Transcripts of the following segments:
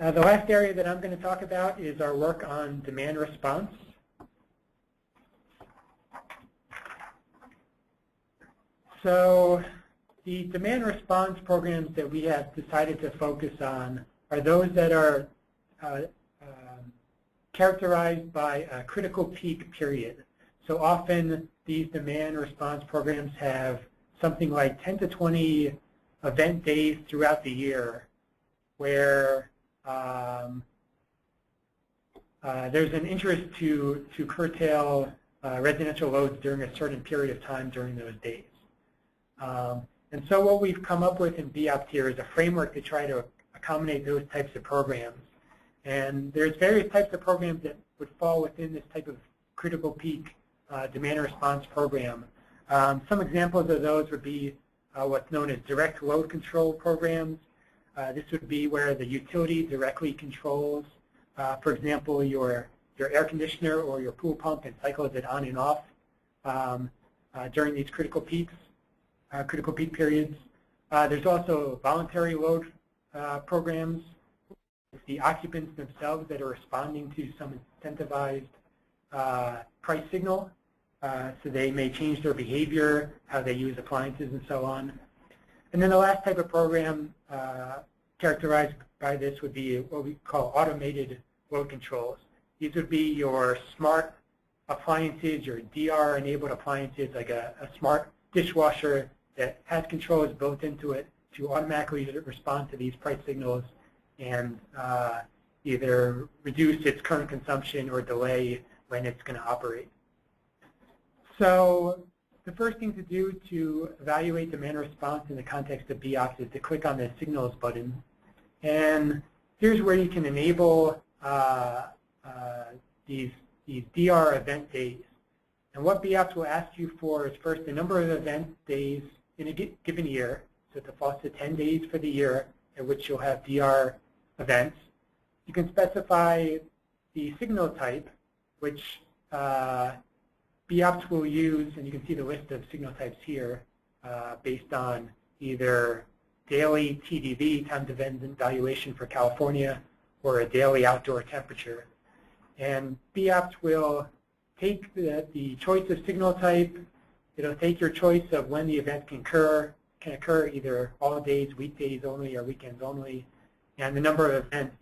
The last area that I'm going to talk about is our work on demand response. So the demand response programs that we have decided to focus on are those that are characterized by a critical peak period. So often these demand response programs have something like 10 to 20 event days throughout the year where there's an interest to curtail residential loads during a certain period of time during those days. And so what we've come up with in BEopt here is a framework to try to accommodate those types of programs. And there's various types of programs that would fall within this type of critical peak demand response program. Some examples of those would be what's known as direct load control programs. This would be where the utility directly controls, for example, your air conditioner or your pool pump and cycles it on and off during these critical peak periods. There's also voluntary load programs. It's the occupants themselves that are responding to some incentivized price signal. So they may change their behavior, how they use appliances, and so on. And then the last type of program characterized by this would be what we call automated load controls. These would be your smart appliances, your DR-enabled appliances, like a smart dishwasher that has controls built into it to automatically respond to these price signals and either reduce its current consumption or delay when it's going to operate. So the first thing to do to evaluate demand response in the context of BEopt is to click on the Signals button. And here's where you can enable these DR event days. And what BEopt will ask you for is first the number of event days in a given year. So it defaults to 10 days for the year at which you'll have DR events. You can specify the signal type, which BEopt will use, and you can see the list of signal types here based on either daily TDV, time to event valuation for California, or a daily outdoor temperature. And BEopt will take the choice of signal type. It'll take your choice of when the event can occur either all days, weekdays only, or weekends only, and the number of events.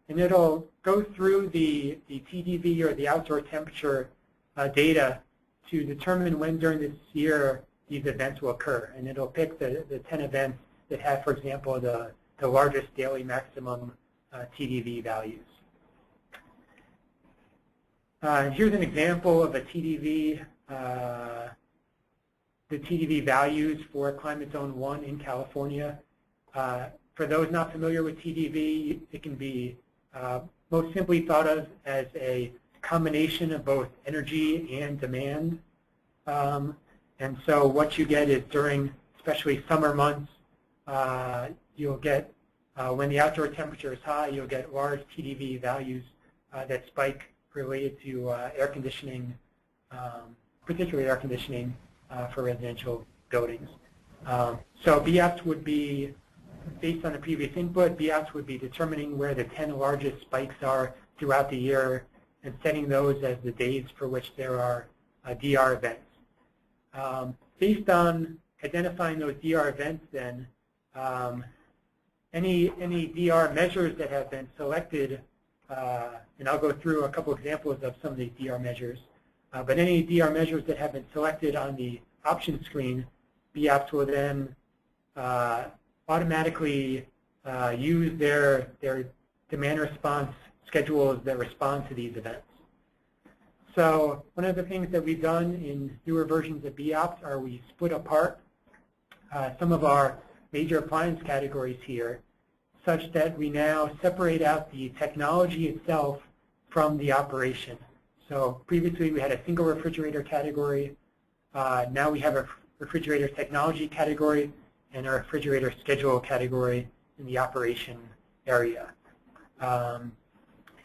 And it'll go through the TDV or the outdoor temperature data to determine when during this year these events will occur. And it'll pick the 10 events that have, for example, the largest daily maximum TDV values. Here's an example of a TDV, the TDV values for climate zone 1 in California. For those not familiar with TDV, it can be most simply thought of as a combination of both energy and demand. And so what you get is during especially summer months, you'll get, when the outdoor temperature is high, you'll get large TDV values that spike related to air conditioning, particularly air conditioning for residential buildings. So BEopt would be, based on the previous input, BEopt would be determining where the 10 largest spikes are throughout the year and setting those as the days for which there are DR events. Based on identifying those DR events then, any DR measures that have been selected, and I'll go through a couple examples of some of these DR measures, but any DR measures that have been selected on the option screen, BEopt will then automatically use their demand response schedules that respond to these events. So one of the things that we've done in newer versions of BEopt are we split apart some of our major appliance categories here such that we now separate out the technology itself from the operation. So previously we had a single refrigerator category. Now we have a refrigerator technology category and a refrigerator schedule category in the operation area.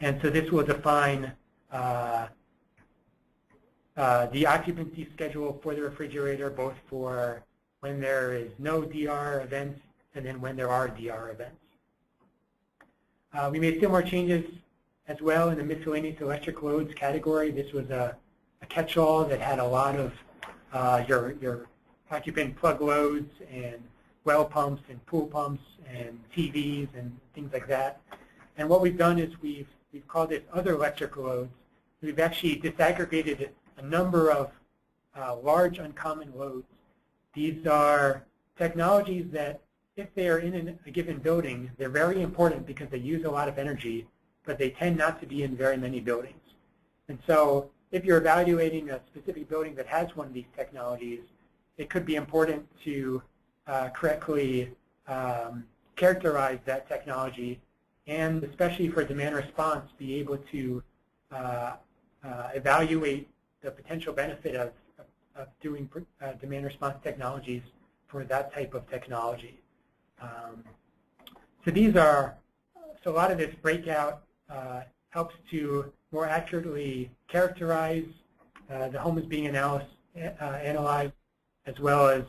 And so this will define the occupancy schedule for the refrigerator, both for when there is no DR events and then when there are DR events. We made similar changes as well in the miscellaneous electric loads category. This was a catch-all that had a lot of your occupant plug loads and well pumps and pool pumps and TVs and things like that. And what we've done is we've called it other electrical loads. We've actually disaggregated a number of large uncommon loads. These are technologies that, if they are in a given building, they're very important because they use a lot of energy, but they tend not to be in very many buildings. And so if you're evaluating a specific building that has one of these technologies, it could be important to correctly characterize that technology, and especially for demand response, be able to evaluate the potential benefit of doing demand response technologies for that type of technology. So a lot of this breakout helps to more accurately characterize the homes being analyzed, as well as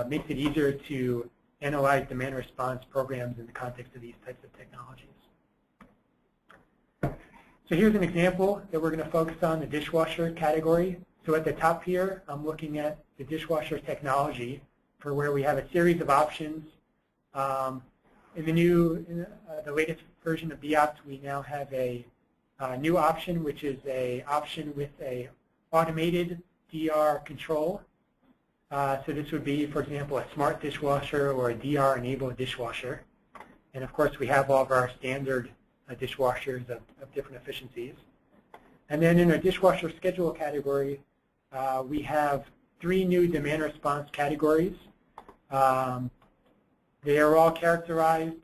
makes it easier to analyze demand response programs in the context of these types of technologies. So here's an example that we're going to focus on, the dishwasher category. So at the top here, I'm looking at the dishwasher technology for where we have a series of options. In the latest version of BEopt, we now have a new option, which is an option with a automated DR control. So this would be, for example, a smart dishwasher or a DR-enabled dishwasher. And of course, we have all of our standard dishwashers of different efficiencies. And then in our dishwasher schedule category, we have 3 new demand response categories. They are all characterized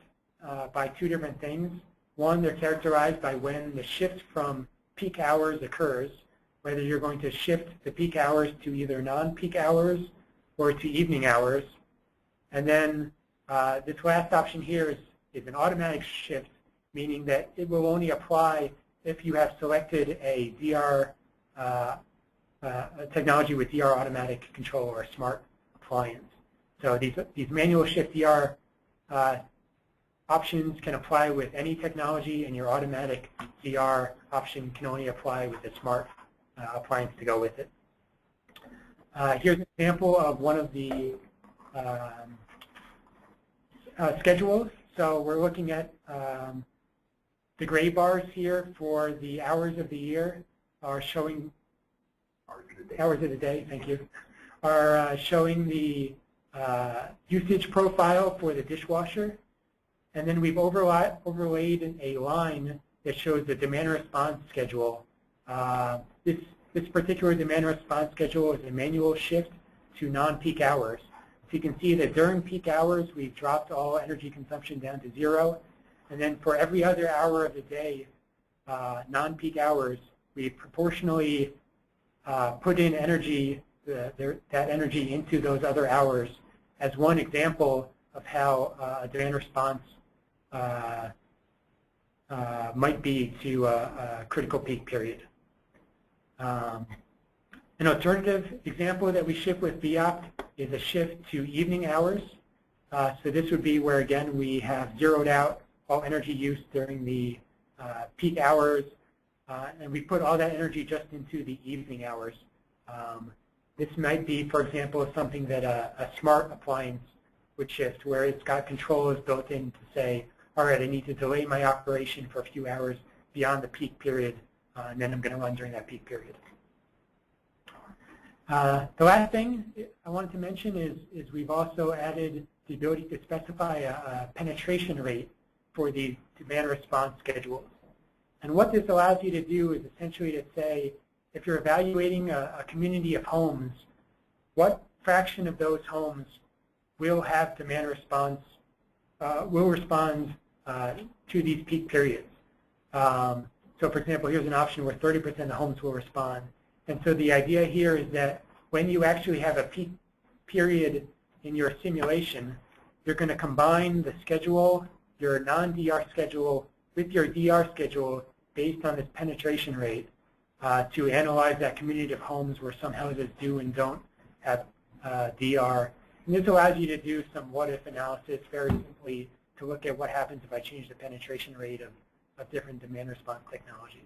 by 2 different things. One, they're characterized by when the shift from peak hours occurs, whether you're going to shift the peak hours to either non-peak hours or to evening hours. And then this last option here is an automatic shift, meaning that it will only apply if you have selected a DR technology with DR automatic control or a smart appliance. So these manual shift DR options can apply with any technology, and your automatic DR option can only apply with a smart appliance to go with it. Here's an example of one of the schedules. So we're looking at the gray bars here for the hours of the year are showing hours of the day. Thank you. Are showing the usage profile for the dishwasher, and then we've overlaid a line that shows the demand response schedule. This particular demand response schedule is a manual shift to non-peak hours. So you can see that during peak hours, we've dropped all energy consumption down to 0. And then for every other hour of the day, non-peak hours, we proportionally put in energy, that energy into those other hours as one example of how a demand response might be to a critical peak period. An alternative example that we ship with BEopt is a shift to evening hours. So this would be where, again, we have zeroed out all energy use during the peak hours, and we put all that energy just into the evening hours. This might be, for example, something that a smart appliance would shift, where it's got controls built in to say, all right, I need to delay my operation for a few hours beyond the peak period, and then I'm going to run during that peak period. The last thing I wanted to mention is we've also added the ability to specify a penetration rate for the demand response schedules. And what this allows you to do is essentially to say, if you're evaluating a community of homes, what fraction of those homes will have demand response, will respond to these peak periods. So for example, here's an option where 30% of homes will respond. And so the idea here is that when you actually have a peak period in your simulation, you're going to combine the schedule, your non-DR schedule, with your DR schedule based on this penetration rate to analyze that community of homes where some houses do and don't have DR. And this allows you to do some what-if analysis very simply to to look at what happens if I change the penetration rate of different demand response technologies.